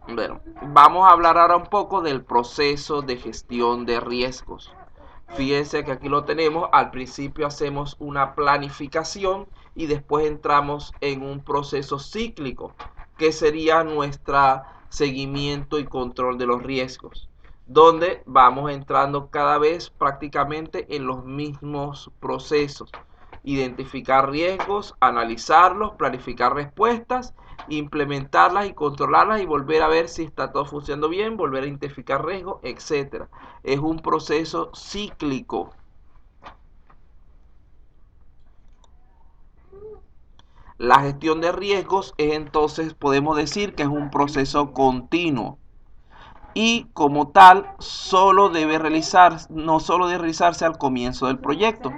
Bueno, vamos a hablar ahora un poco del proceso de gestión de riesgos. Fíjense que aquí lo tenemos, al principio hacemos una planificación y después entramos en un proceso cíclico, que sería nuestro seguimiento y control de los riesgos, donde vamos entrando cada vez prácticamente en los mismos procesos. Identificar riesgos, analizarlos, planificar respuestas, implementarlas y controlarlas y volver a ver si está todo funcionando bien, volver a identificar riesgos, etcétera. Es un proceso cíclico. La gestión de riesgos es entonces, podemos decir que es un proceso continuo y como tal no solo debe realizarse al comienzo del proyecto,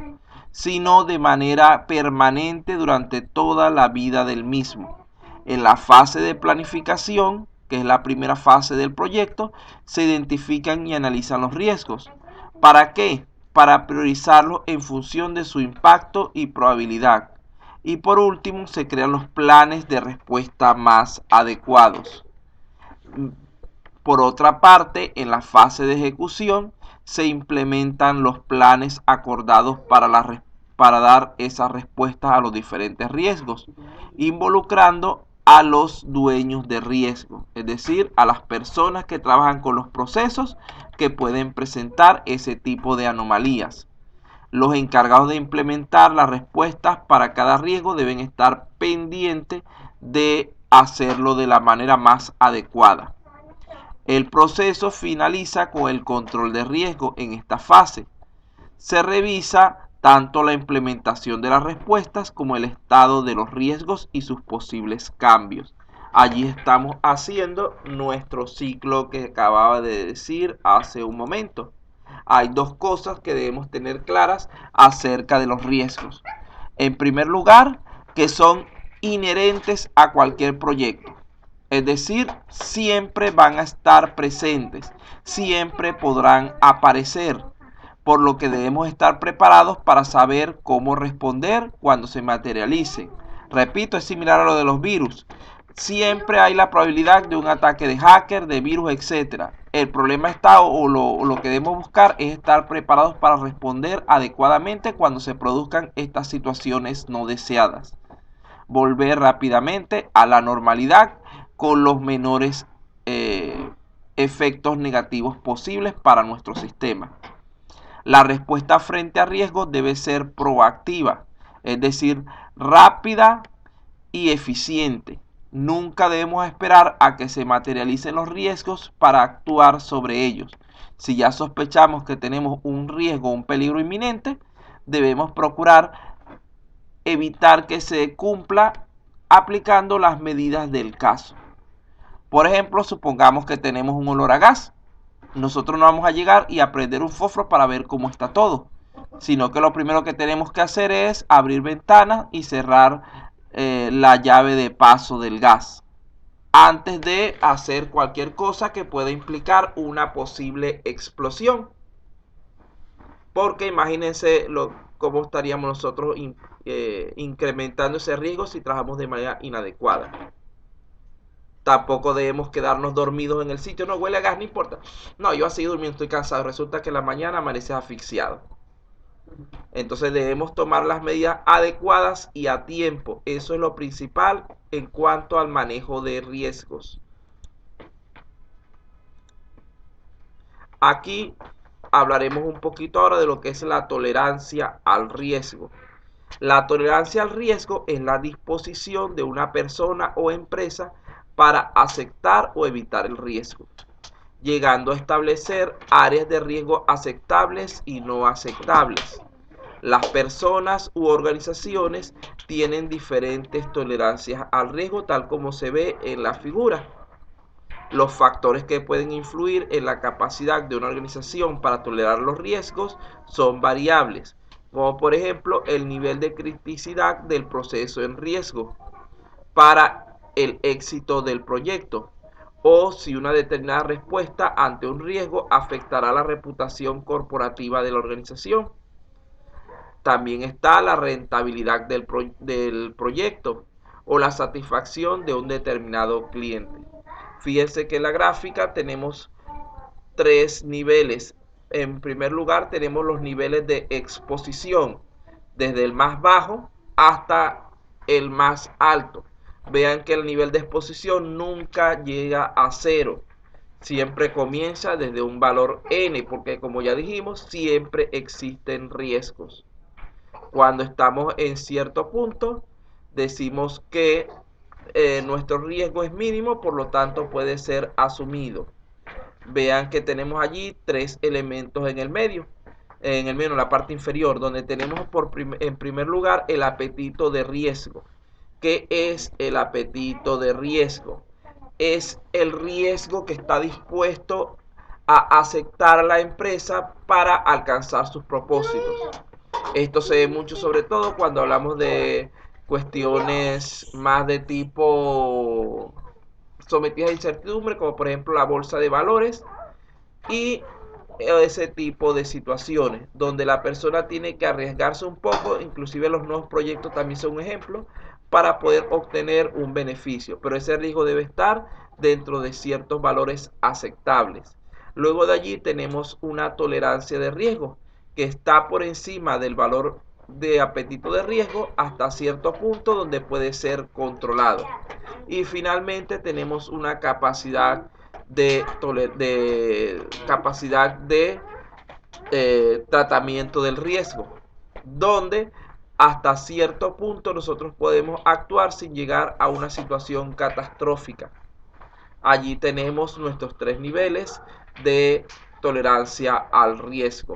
sino de manera permanente durante toda la vida del mismo. En la fase de planificación, que es la primera fase del proyecto, se identifican y analizan los riesgos. ¿Para qué? Para priorizarlos en función de su impacto y probabilidad. Y por último, se crean los planes de respuesta más adecuados. Por otra parte, en la fase de ejecución se implementan los planes acordados para dar esas respuestas a los diferentes riesgos, involucrando a los dueños de riesgo, es decir, a las personas que trabajan con los procesos que pueden presentar ese tipo de anomalías. Los encargados de implementar las respuestas para cada riesgo deben estar pendientes de hacerlo de la manera más adecuada. El proceso finaliza con el control de riesgo. En esta fase se revisa tanto la implementación de las respuestas como el estado de los riesgos y sus posibles cambios. Allí estamos haciendo nuestro ciclo que acababa de decir hace un momento. Hay dos cosas que debemos tener claras acerca de los riesgos. En primer lugar, que son inherentes a cualquier proyecto. Es decir, siempre van a estar presentes, siempre podrán aparecer, por lo que debemos estar preparados para saber cómo responder cuando se materialicen. Repito, es similar a lo de los virus. Siempre hay la probabilidad de un ataque de hacker, de virus, etc. El problema está lo que debemos buscar es estar preparados para responder adecuadamente cuando se produzcan estas situaciones no deseadas. Volver rápidamente a la normalidad con los menores efectos negativos posibles para nuestro sistema. La respuesta frente a riesgos debe ser proactiva, es decir, rápida y eficiente. Nunca debemos esperar a que se materialicen los riesgos para actuar sobre ellos. Si ya sospechamos que tenemos un riesgo o un peligro inminente, debemos procurar evitar que se cumpla aplicando las medidas del caso. Por ejemplo, supongamos que tenemos un olor a gas. Nosotros no vamos a llegar y a prender un fósforo para ver cómo está todo, sino que lo primero que tenemos que hacer es abrir ventanas y cerrar la llave de paso del gas antes de hacer cualquier cosa que pueda implicar una posible explosión. Porque imagínense cómo estaríamos nosotros incrementando ese riesgo si trabajamos de manera inadecuada. Tampoco debemos quedarnos dormidos en el sitio. No, huele a gas, no importa. No, yo así durmiendo estoy cansado. Resulta que en la mañana amaneces asfixiado. Entonces debemos tomar las medidas adecuadas y a tiempo. Eso es lo principal en cuanto al manejo de riesgos. Aquí hablaremos un poquito ahora de lo que es la tolerancia al riesgo. La tolerancia al riesgo es la disposición de una persona o empresa para aceptar o evitar el riesgo, llegando a establecer áreas de riesgo aceptables y no aceptables. Las personas u organizaciones tienen diferentes tolerancias al riesgo, tal como se ve en la figura. Los factores que pueden influir en la capacidad de una organización para tolerar los riesgos son variables, como por ejemplo el nivel de criticidad del proceso en riesgo para el éxito del proyecto, o si una determinada respuesta ante un riesgo afectará la reputación corporativa de la organización. También está la rentabilidad del proyecto, o la satisfacción de un determinado cliente. Fíjense que en la gráfica tenemos tres niveles. En primer lugar tenemos los niveles de exposición, desde el más bajo hasta el más alto. Vean que el nivel de exposición nunca llega a cero. Siempre comienza desde un valor n, porque como ya dijimos, siempre existen riesgos. Cuando estamos en cierto punto, decimos que nuestro riesgo es mínimo, por lo tanto puede ser asumido. Vean que tenemos allí tres elementos en el medio, en la parte inferior, donde tenemos en primer lugar el apetito de riesgo. ¿Qué es el apetito de riesgo? Es el riesgo que está dispuesto a aceptar la empresa para alcanzar sus propósitos. Esto se ve mucho sobre todo cuando hablamos de cuestiones más de tipo sometidas a incertidumbre, como por ejemplo la bolsa de valores y ese tipo de situaciones donde la persona tiene que arriesgarse un poco, inclusive los nuevos proyectos también son un ejemplo, para poder obtener un beneficio, pero ese riesgo debe estar dentro de ciertos valores aceptables. Luego de allí tenemos una tolerancia de riesgo que está por encima del valor de apetito de riesgo hasta cierto punto donde puede ser controlado. Y finalmente tenemos una capacidad de tratamiento del riesgo, donde hasta cierto punto nosotros podemos actuar sin llegar a una situación catastrófica. Allí tenemos nuestros tres niveles de tolerancia al riesgo.